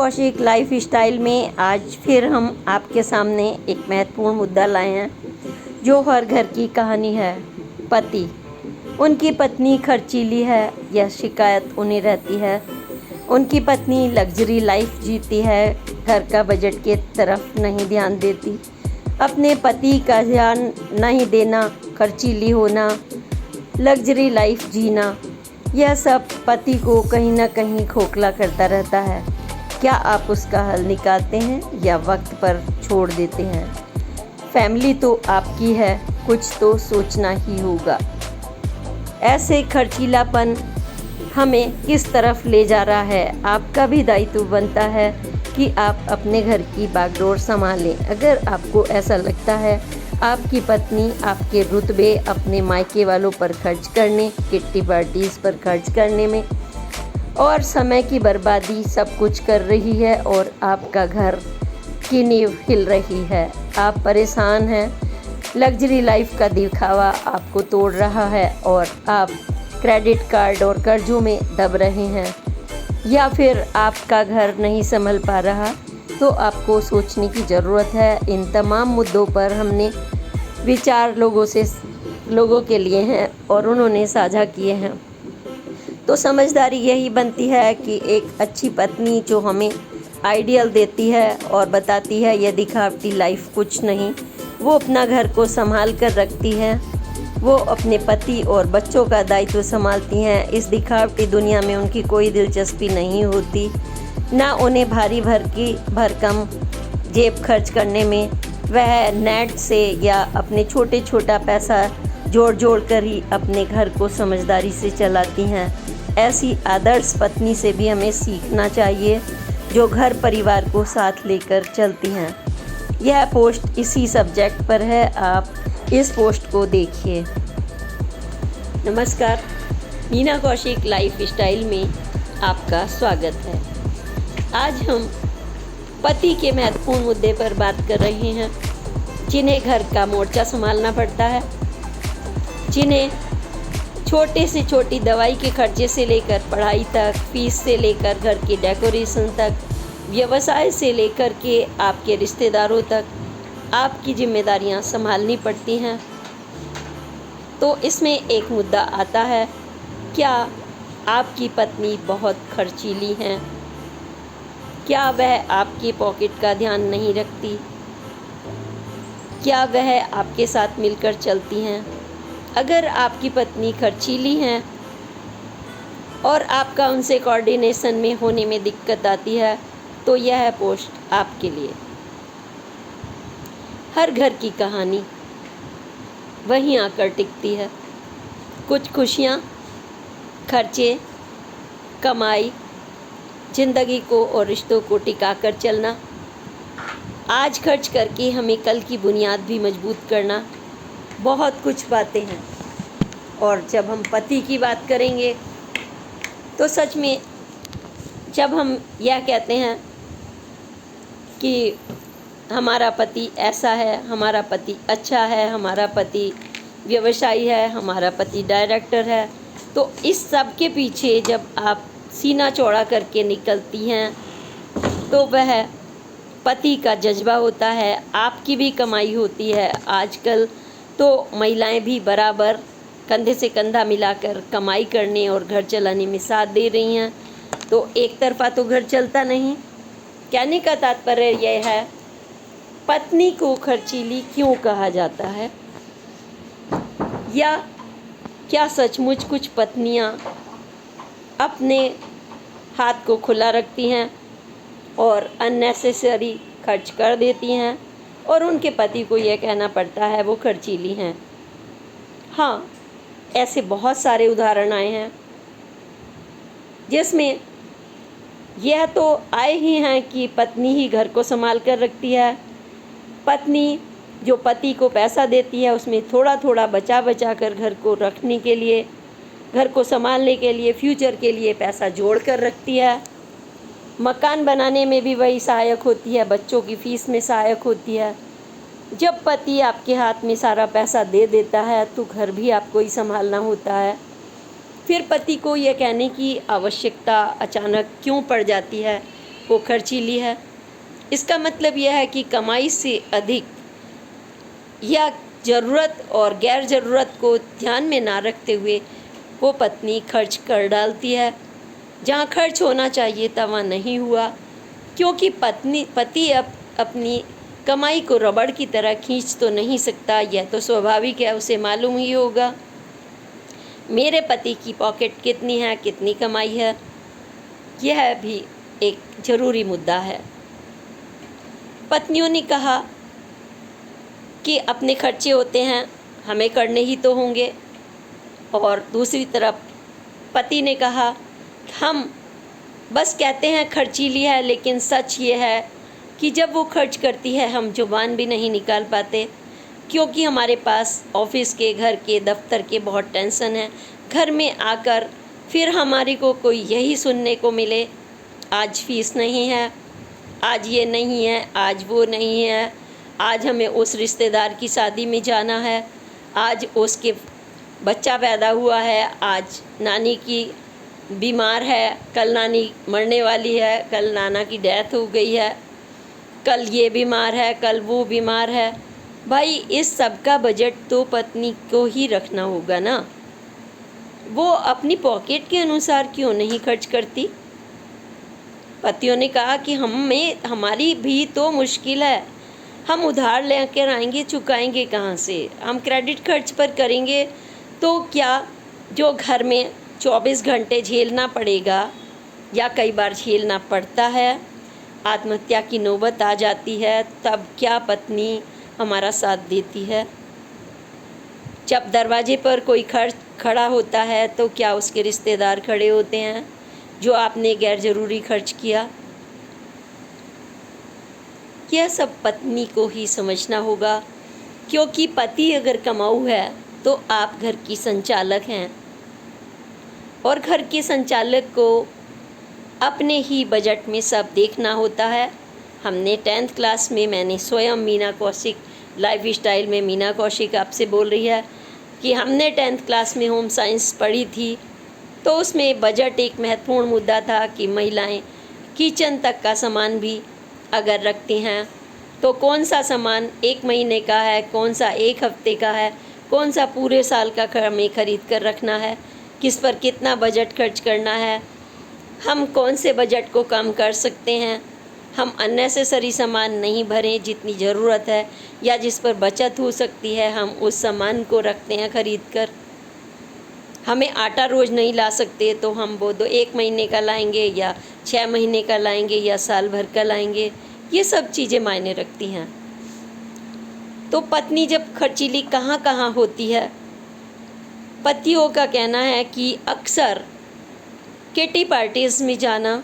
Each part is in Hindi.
कौशिक लाइफ स्टाइल में आज फिर हम आपके सामने एक महत्वपूर्ण मुद्दा लाए हैं जो हर घर की कहानी है। पति, उनकी पत्नी खर्चीली है, यह शिकायत उन्हें रहती है। उनकी पत्नी लग्जरी लाइफ जीती है, घर का बजट के तरफ नहीं ध्यान देती। अपने पति का ध्यान नहीं देना, खर्चीली होना, लग्जरी लाइफ जीना, यह सब पति को कहीं ना कहीं खोखला करता रहता है। क्या आप उसका हल निकालते हैं या वक्त पर छोड़ देते हैं? फैमिली तो आपकी है, कुछ तो सोचना ही होगा। ऐसे खर्चीलापन हमें किस तरफ ले जा रहा है? आपका भी दायित्व बनता है कि आप अपने घर की बागडोर संभालें। अगर आपको ऐसा लगता है आपकी पत्नी आपके रुतबे अपने मायके वालों पर खर्च करने, किट्टी पार्टीज़ पर खर्च करने में और समय की बर्बादी सब कुछ कर रही है और आपका घर की नींव हिल रही है, आप परेशान हैं, लग्जरी लाइफ का दिखावा आपको तोड़ रहा है और आप क्रेडिट कार्ड और कर्जों में दब रहे हैं, या फिर आपका घर नहीं संभल पा रहा, तो आपको सोचने की ज़रूरत है। इन तमाम मुद्दों पर हमने विचार लोगों के लिए हैं और उन्होंने साझा किए हैं। तो समझदारी यही बनती है कि एक अच्छी पत्नी जो हमें आइडियल देती है और बताती है यह दिखावटी लाइफ कुछ नहीं, वो अपना घर को संभाल कर रखती है, वो अपने पति और बच्चों का दायित्व संभालती हैं। इस दिखावटी दुनिया में उनकी कोई दिलचस्पी नहीं होती, ना उन्हें भारी भरकम जेब खर्च करने में। वह नेट से या अपने छोटा पैसा जोड़ कर ही अपने घर को समझदारी से चलाती हैं। ऐसी आदर्श पत्नी से भी हमें सीखना चाहिए जो घर परिवार को साथ लेकर चलती हैं। यह पोस्ट इसी सब्जेक्ट पर है, आप इस पोस्ट को देखिए। नमस्कार, मीना कौशिक लाइफ स्टाइल में आपका स्वागत है। आज हम पति के महत्वपूर्ण मुद्दे पर बात कर रहे हैं, जिन्हें घर का मोर्चा संभालना पड़ता है, जिन्हें छोटे से छोटी दवाई के खर्चे से लेकर पढ़ाई तक, फीस से लेकर घर की डेकोरेशन तक, व्यवसाय से लेकर के आपके रिश्तेदारों तक आपकी जिम्मेदारियां संभालनी पड़ती हैं। तो इसमें एक मुद्दा आता है, क्या आपकी पत्नी बहुत खर्चीली हैं? क्या वह आपकी पॉकेट का ध्यान नहीं रखती? क्या वह आपके साथ मिलकर चलती हैं? अगर आपकी पत्नी खर्चीली हैं और आपका उनसे कोऑर्डिनेशन में होने में दिक्कत आती है, तो यह पोस्ट आपके लिए। हर घर की कहानी वहीं आकर टिकती है। कुछ खुशियाँ, खर्चे, कमाई, जिंदगी को और रिश्तों को टिका कर चलना, आज खर्च करके हमें कल की बुनियाद भी मजबूत करना, बहुत कुछ बातें हैं। और जब हम पति की बात करेंगे तो सच में जब हम यह कहते हैं कि हमारा पति ऐसा है, हमारा पति अच्छा है, हमारा पति व्यवसायी है, हमारा पति डायरेक्टर है, तो इस सब के पीछे जब आप सीना चौड़ा करके निकलती हैं तो वह पति का जज्बा होता है। आपकी भी कमाई होती है। आजकल तो महिलाएं भी बराबर कंधे से कंधा मिलाकर कमाई करने और घर चलाने में साथ दे रही हैं, तो एक तरफा तो घर चलता नहीं। कहने का तात्पर्य यह है, पत्नी को खर्चीली क्यों कहा जाता है? या क्या सचमुच कुछ पत्नियां अपने हाथ को खुला रखती हैं और अननेसेसरी खर्च कर देती हैं और उनके पति को यह कहना पड़ता है वो खर्चीली हैं? हाँ, ऐसे बहुत सारे उदाहरण आए हैं जिसमें यह तो आए ही हैं कि पत्नी ही घर को संभाल कर रखती है। पत्नी जो पति को पैसा देती है उसमें थोड़ा बचा कर घर को रखने के लिए, घर को संभालने के लिए, फ्यूचर के लिए पैसा जोड़ कर रखती है। मकान बनाने में भी वही सहायक होती है, बच्चों की फीस में सहायक होती है। जब पति आपके हाथ में सारा पैसा दे देता है तो घर भी आपको ही संभालना होता है। फिर पति को यह कहने की आवश्यकता अचानक क्यों पड़ जाती है वो खर्चीली है। इसका मतलब यह है कि कमाई से अधिक या ज़रूरत और गैर ज़रूरत को ध्यान में ना रखते हुए वो पत्नी खर्च कर डालती है। जहाँ खर्च होना चाहिए था वहाँ नहीं हुआ, क्योंकि पति अपनी कमाई को रबड़ की तरह खींच तो नहीं सकता। यह तो स्वाभाविक है, उसे मालूम ही होगा मेरे पति की पॉकेट कितनी है, कितनी कमाई है। यह भी एक ज़रूरी मुद्दा है। पत्नियों ने कहा कि अपने खर्चे होते हैं, हमें करने ही तो होंगे। और दूसरी तरफ पति ने कहा हम बस कहते हैं खर्चीली है, लेकिन सच ये है कि जब वो खर्च करती है हम जुबान भी नहीं निकाल पाते, क्योंकि हमारे पास ऑफिस के, घर के, दफ्तर के बहुत टेंशन है। घर में आकर फिर हमारे को कोई यही सुनने को मिले, आज फीस नहीं है, आज ये नहीं है, आज वो नहीं है, आज हमें उस रिश्तेदार की शादी में जाना है, आज उसके बच्चा पैदा हुआ है, आज नानी की बीमार है, कल नानी मरने वाली है, कल नाना की डेथ हो गई है, कल ये बीमार है, कल वो बीमार है। भाई इस सब का बजट तो पत्नी को ही रखना होगा ना। वो अपनी पॉकेट के अनुसार क्यों नहीं खर्च करती। पतियों ने कहा कि हमारी भी तो मुश्किल है, हम उधार लेकर आएंगे, चुकाएंगे कहाँ से, हम क्रेडिट खर्च पर करेंगे तो क्या जो घर में 24 घंटे झेलना पड़ेगा या कई बार झेलना पड़ता है, आत्महत्या की नौबत आ जाती है, तब क्या पत्नी हमारा साथ देती है। जब दरवाजे पर कोई खड़ा होता है तो क्या उसके रिश्तेदार खड़े होते हैं जो आपने गैर ज़रूरी खर्च किया। यह सब पत्नी को ही समझना होगा, क्योंकि पति अगर कमाऊ है तो आप घर की संचालक हैं और घर के संचालक को अपने ही बजट में सब देखना होता है। हमने 10th क्लास में, मैंने स्वयं मीना कौशिक लाइफ स्टाइल में, मीना कौशिक आपसे बोल रही है कि हमने 10th क्लास में होम साइंस पढ़ी थी, तो उसमें बजट एक महत्वपूर्ण मुद्दा था कि महिलाएं किचन तक का सामान भी अगर रखती हैं तो कौन सा सामान 1 महीने का है, कौन सा 1 हफ्ते का है, कौन सा पूरे साल का हमें खरीद कर रखना है, किस पर कितना बजट खर्च करना है, हम कौन से बजट को कम कर सकते हैं, हम अननेसेसरी सामान नहीं भरें, जितनी ज़रूरत है या जिस पर बचत हो सकती है हम उस सामान को रखते हैं खरीद कर। हमें आटा रोज़ नहीं ला सकते तो हम वो 1 महीने का लाएंगे या 6 महीने का लाएंगे या साल भर का लाएंगे। ये सब चीज़ें मायने रखती हैं। तो पत्नी जब खर्चीली कहाँ कहाँ होती है, पतियों का कहना है कि अक्सर किटी पार्टीज़ में जाना,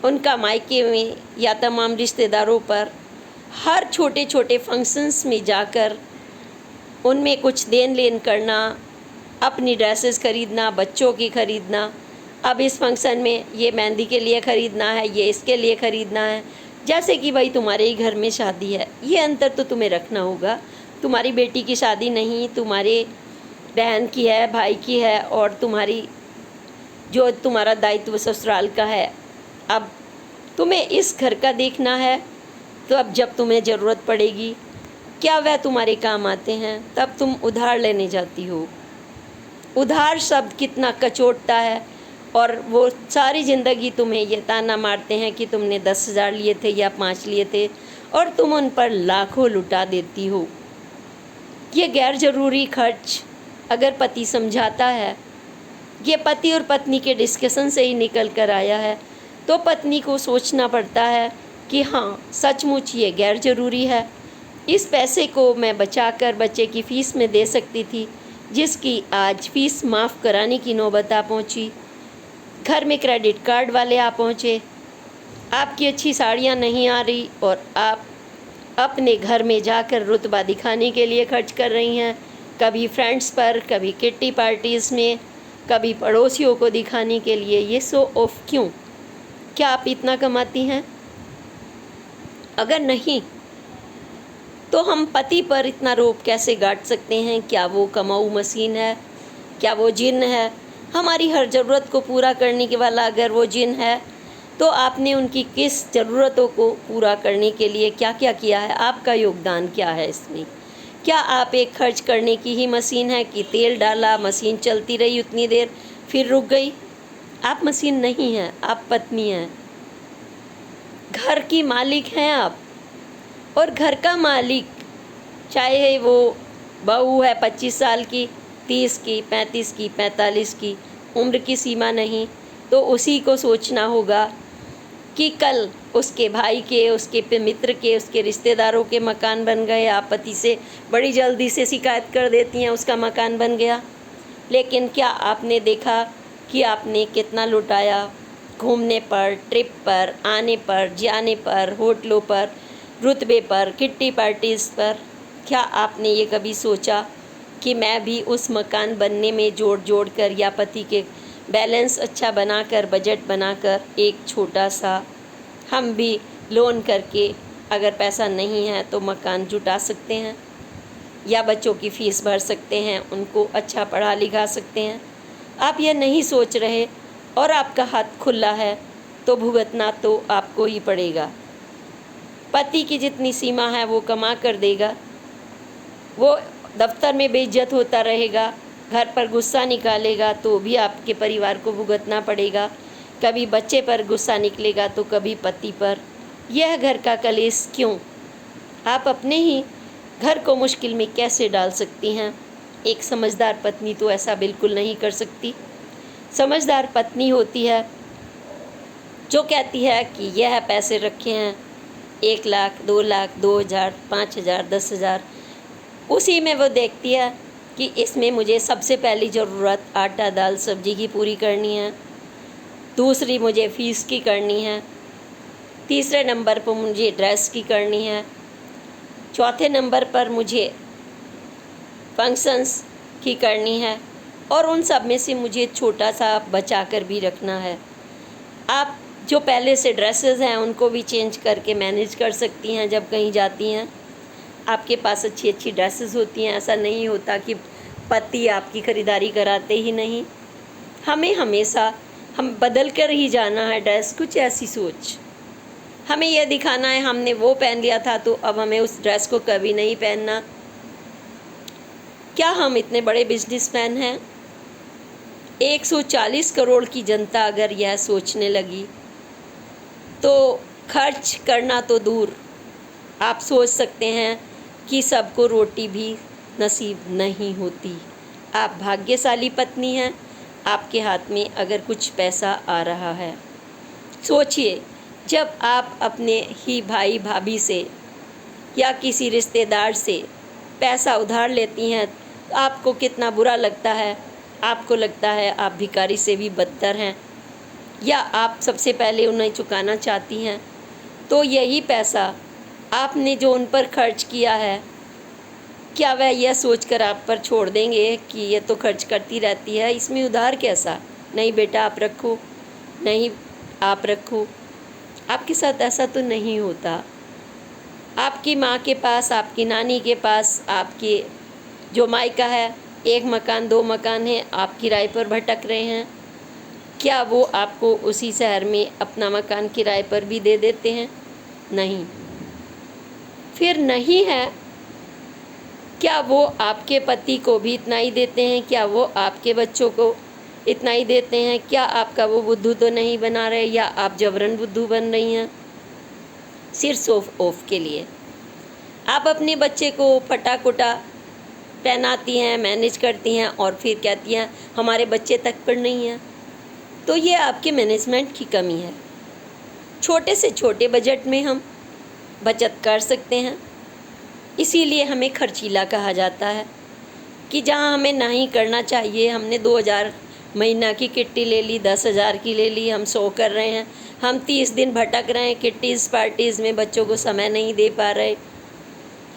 उनका मायके में या तमाम रिश्तेदारों पर हर छोटे छोटे फंक्शंस में जाकर उनमें कुछ देन लेन करना, अपनी ड्रेसेस खरीदना, बच्चों की खरीदना, अब इस फंक्शन में ये मेहंदी के लिए ख़रीदना है, ये इसके लिए ख़रीदना है, जैसे कि भाई तुम्हारे ही घर में शादी है। ये अंतर तो तुम्हें रखना होगा, तुम्हारी बेटी की शादी नहीं, तुम्हारे बहन की है, भाई की है, और तुम्हारा दायित्व ससुराल का है। अब तुम्हें इस घर का देखना है, तो अब जब तुम्हें ज़रूरत पड़ेगी, क्या वह तुम्हारे काम आते हैं, तब तुम उधार लेने जाती हो। उधार शब्द कितना कचोटता है, और वो सारी ज़िंदगी तुम्हें ये ताना मारते हैं कि तुमने 10,000 लिए थे या 5 लिए थे, और तुम उन पर लाखों लुटा देती हो। ये गैर ज़रूरी खर्च अगर पति समझाता है, ये पति और पत्नी के डिस्कशन से ही निकल कर आया है, तो पत्नी को सोचना पड़ता है कि हाँ सचमुच ये गैर ज़रूरी है। इस पैसे को मैं बचाकर बच्चे की फ़ीस में दे सकती थी, जिसकी आज फ़ीस माफ़ कराने की नौबत आ पहुँची। घर में क्रेडिट कार्ड वाले आ पहुँचे, आपकी अच्छी साड़ियाँ नहीं आ रही और आप अपने घर में जाकर रुतबा दिखाने के लिए खर्च कर रही हैं, कभी फ्रेंड्स पर, कभी किट्टी पार्टीज़ में, कभी पड़ोसियों को दिखाने के लिए। ये शो ऑफ क्यों? क्या आप इतना कमाती हैं? अगर नहीं तो हम पति पर इतना रोब कैसे गाड़ सकते हैं? क्या वो कमाऊ मशीन है? क्या वो जिन है? हमारी हर ज़रूरत को पूरा करने के वाला अगर वो जिन है तो आपने उनकी किस ज़रूरतों को पूरा करने के लिए क्या क्या किया है, आपका योगदान क्या है इसमें? क्या आप एक खर्च करने की ही मशीन है कि तेल डाला, मशीन चलती रही उतनी देर, फिर रुक गई? आप मशीन नहीं हैं, आप पत्नी हैं, घर की मालिक हैं आप। और घर का मालिक चाहे वो बहू है 25 साल की, 30 की, 35 की, 45 की, उम्र की सीमा नहीं, तो उसी को सोचना होगा कि कल उसके भाई के, उसके मित्र के, उसके रिश्तेदारों के मकान बन गए, आप पति से बड़ी जल्दी से शिकायत कर देती हैं उसका मकान बन गया। लेकिन क्या आपने देखा कि आपने कितना लुटाया घूमने पर, ट्रिप पर, आने पर, जाने पर, होटलों पर, रुतबे पर, किट्टी पार्टीज़ पर? क्या आपने ये कभी सोचा कि मैं भी उस मकान बनने में जोड़ जोड़ कर या पति के बैलेंस अच्छा बनाकर, बजट बनाकर एक छोटा सा हम भी लोन करके, अगर पैसा नहीं है तो मकान जुटा सकते हैं या बच्चों की फ़ीस भर सकते हैं, उनको अच्छा पढ़ा लिखा सकते हैं? आप यह नहीं सोच रहे और आपका हाथ खुला है, तो भुगतना तो आपको ही पड़ेगा। पति की जितनी सीमा है वो कमा कर देगा, वो दफ्तर में बेइज्जत होता रहेगा, घर पर गुस्सा निकालेगा तो भी आपके परिवार को भुगतना पड़ेगा। कभी बच्चे पर गुस्सा निकलेगा तो कभी पति पर। यह घर का कलेश क्यों? आप अपने ही घर को मुश्किल में कैसे डाल सकती हैं? एक समझदार पत्नी तो ऐसा बिल्कुल नहीं कर सकती। समझदार पत्नी होती है जो कहती है कि यह पैसे रखे हैं 1 लाख, 2 लाख, 2,000, 5,000, 10,000, उसी में वो देखती है कि इसमें मुझे सबसे पहली ज़रूरत आटा दाल सब्जी की पूरी करनी है, दूसरी मुझे फ़ीस की करनी है, तीसरे नंबर पर मुझे ड्रेस की करनी है, चौथे नंबर पर मुझे फंक्शंस की करनी है, और उन सब में से मुझे छोटा सा बचा कर भी रखना है। आप जो पहले से ड्रेसेस हैं उनको भी चेंज करके मैनेज कर सकती हैं जब कहीं जाती हैं। आपके पास अच्छी अच्छी ड्रेसेस होती हैं, ऐसा नहीं होता कि पति आपकी ख़रीदारी कराते ही नहीं। हमें हमेशा हम बदल कर ही जाना है ड्रेस, कुछ ऐसी सोच। हमें यह दिखाना है हमने वो पहन लिया था तो अब हमें उस ड्रेस को कभी नहीं पहनना। क्या हम इतने बड़े बिजनेसमैन हैं? 140 करोड़ की जनता अगर यह सोचने लगी तो खर्च करना तो दूर, आप सोच सकते हैं कि सबको रोटी भी नसीब नहीं होती। आप भाग्यशाली पत्नी हैं, आपके हाथ में अगर कुछ पैसा आ रहा है। सोचिए, जब आप अपने ही भाई भाभी से या किसी रिश्तेदार से पैसा उधार लेती हैं तो आपको कितना बुरा लगता है। आपको लगता है आप भिखारी से भी बदतर हैं, या आप सबसे पहले उन्हें चुकाना चाहती हैं। तो यही पैसा आपने जो उन पर खर्च किया है, क्या वह यह सोचकर आप पर छोड़ देंगे कि ये तो खर्च करती रहती है, इसमें उधार कैसा? नहीं बेटा आप रखो, नहीं आप रखो। आपके साथ ऐसा तो नहीं होता। आपकी माँ के पास, आपकी नानी के पास, आपके जो मायका है, 1 मकान 2 मकान है, आप किराए पर भटक रहे हैं। क्या वो आपको उसी शहर में अपना मकान किराए पर भी दे देते हैं? नहीं। फिर नहीं है, क्या वो आपके पति को भी इतना ही देते हैं? क्या वो आपके बच्चों को इतना ही देते हैं? क्या आपका वो बुद्धू तो नहीं बना रहे, या आप जबरन बुद्धू बन रही हैं सिर्फ शो ऑफ के लिए? आप अपने बच्चे को फटाकुटा पहनाती हैं, मैनेज करती हैं और फिर कहती हैं हमारे बच्चे तक पर नहीं हैं। तो ये आपके मैनेजमेंट की कमी है। छोटे से छोटे बजट में हम बचत कर सकते हैं, इसीलिए हमें खर्चीला कहा जाता है कि जहाँ हमें नहीं करना चाहिए, हमने 2,000 महीना की किट्टी ले ली, 10,000 की ले ली, हम 100 कर रहे हैं, हम 30 दिन भटक रहे हैं किट्टीज़ पार्टीज़ में, बच्चों को समय नहीं दे पा रहे,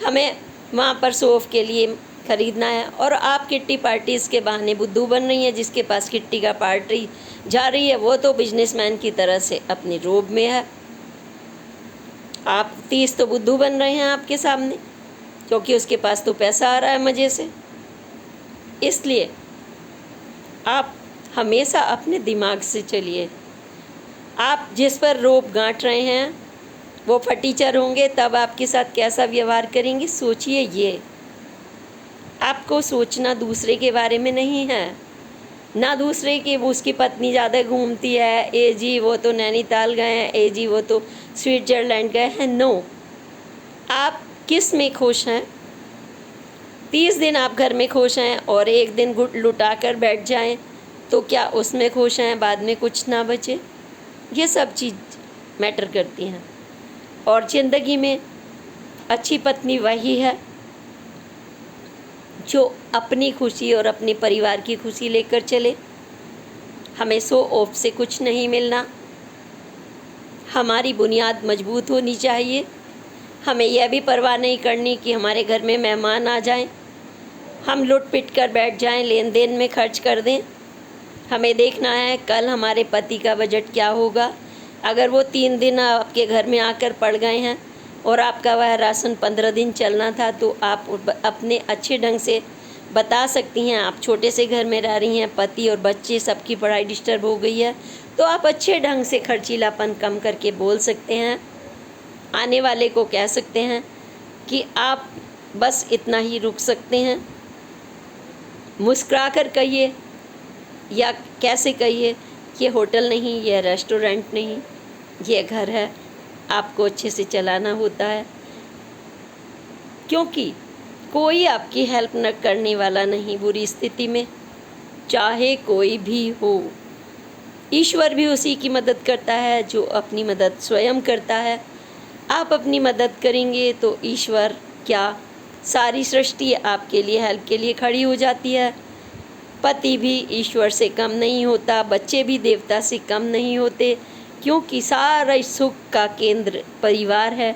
हमें वहाँ पर शो ऑफ के लिए ख़रीदना है, और आप किट्टी पार्टीज़ के बहाने बुद्धू बन रही हैं। जिसके पास किट्टी का पार्टी जा रही है वो तो बिजनेसमैन की तरह से अपनी रोब में है। आप 30 तो बुद्धू बन रहे हैं आपके सामने, क्योंकि उसके पास तो पैसा आ रहा है मज़े से। इसलिए आप हमेशा अपने दिमाग से चलिए। आप जिस पर रोब गांठ रहे हैं वो फटीचर होंगे, तब आपके साथ कैसा व्यवहार करेंगे, सोचिए। ये आपको सोचना दूसरे के बारे में नहीं है, ना दूसरे की वो उसकी पत्नी ज़्यादा घूमती है, ए जी वो तो नैनीताल गए हैं, ए जी वो तो स्विट्ज़रलैंड गए हैं। नो, आप किस में खुश हैं? 30 दिन आप घर में खुश हैं और एक दिन लुटा कर बैठ जाएं तो क्या उसमें खुश हैं, बाद में कुछ ना बचे? ये सब चीज़ मैटर करती हैं। और ज़िंदगी में अच्छी पत्नी वही है जो अपनी खुशी और अपने परिवार की खुशी लेकर चले। हमें शो ऑफ से कुछ नहीं मिलना, हमारी बुनियाद मजबूत होनी चाहिए। हमें यह भी परवाह नहीं करनी कि हमारे घर में मेहमान आ जाएं, हम लुट पिट कर बैठ जाएं, लेन देन में खर्च कर दें। हमें देखना है कल हमारे पति का बजट क्या होगा। अगर वो 3 दिन आपके घर में आकर पड़ गए हैं और आपका वह राशन 15 दिन चलना था, तो आप अपने अच्छे ढंग से बता सकती हैं। आप छोटे से घर में रह रही हैं, पति और बच्चे सबकी पढ़ाई डिस्टर्ब हो गई है, तो आप अच्छे ढंग से खर्चीलापन कम करके बोल सकते हैं। आने वाले को कह सकते हैं कि आप बस इतना ही रुक सकते हैं। मुस्कुरा कर कहिए या कैसे कहिए, ये होटल नहीं, ये रेस्टोरेंट नहीं, ये घर है, आपको अच्छे से चलाना होता है। क्योंकि कोई आपकी हेल्प न करने वाला नहीं बुरी स्थिति में, चाहे कोई भी हो। ईश्वर भी उसी की मदद करता है जो अपनी मदद स्वयं करता है। आप अपनी मदद करेंगे तो ईश्वर क्या, सारी सृष्टि आपके लिए हेल्प के लिए खड़ी हो जाती है। पति भी ईश्वर से कम नहीं होता, बच्चे भी देवता से कम नहीं होते, क्योंकि सारा सुख का केंद्र परिवार है।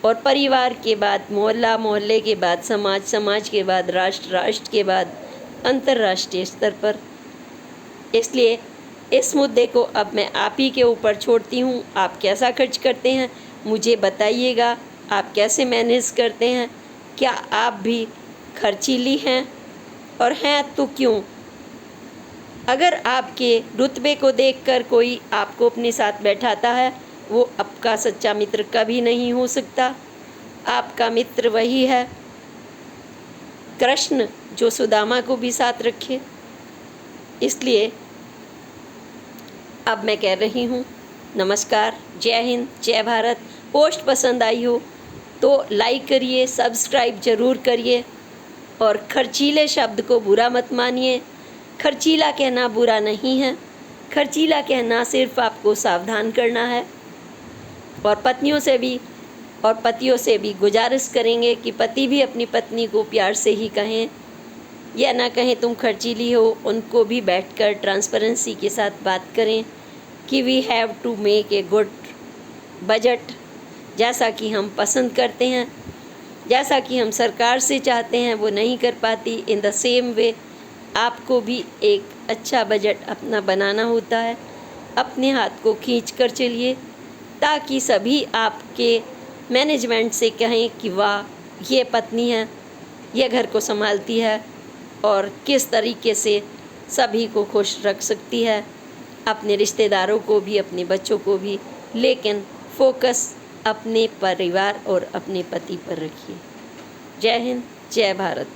और परिवार के बाद मोहल्ला, मोहल्ले के बाद समाज, समाज के बाद राष्ट्र, राष्ट्र के बाद अंतर्राष्ट्रीय स्तर पर। इसलिए इस मुद्दे को अब मैं आप ही के ऊपर छोड़ती हूँ। आप कैसा खर्च करते हैं मुझे बताइएगा, आप कैसे मैनेज करते हैं, क्या आप भी खर्चीली हैं, और हैं तो क्यों? अगर आपके रुतबे को देखकर कोई आपको अपने साथ बैठाता है, वो आपका सच्चा मित्र कभी नहीं हो सकता। आपका मित्र वही है कृष्ण जो सुदामा को भी साथ रखे। इसलिए अब मैं कह रही हूँ नमस्कार, जय हिंद, जय भारत। पोस्ट पसंद आई हो तो लाइक करिए, सब्सक्राइब ज़रूर करिए, और खर्चीले शब्द को बुरा मत मानिए। खर्चीला कहना बुरा नहीं है, खर्चीला कहना सिर्फ आपको सावधान करना है। और पत्नियों से भी और पतियों से भी गुजारिश करेंगे कि पति भी अपनी पत्नी को प्यार से ही कहें, या ना कहें तुम खर्चीली हो। उनको भी बैठकर ट्रांसपेरेंसी के साथ बात करें कि we have to make a good budget, जैसा कि हम पसंद करते हैं, जैसा कि हम सरकार से चाहते हैं वो नहीं कर पाती। इन द सेम वे आपको भी एक अच्छा बजट अपना बनाना होता है। अपने हाथ को खींच कर चलिए, ताकि सभी आपके मैनेजमेंट से कहें कि वाह ये पत्नी है, ये घर को संभालती है और किस तरीके से सभी को खुश रख सकती है, अपने रिश्तेदारों को भी, अपने बच्चों को भी। लेकिन फोकस अपने परिवार और अपने पति पर रखिए। जय हिंद, जय भारत।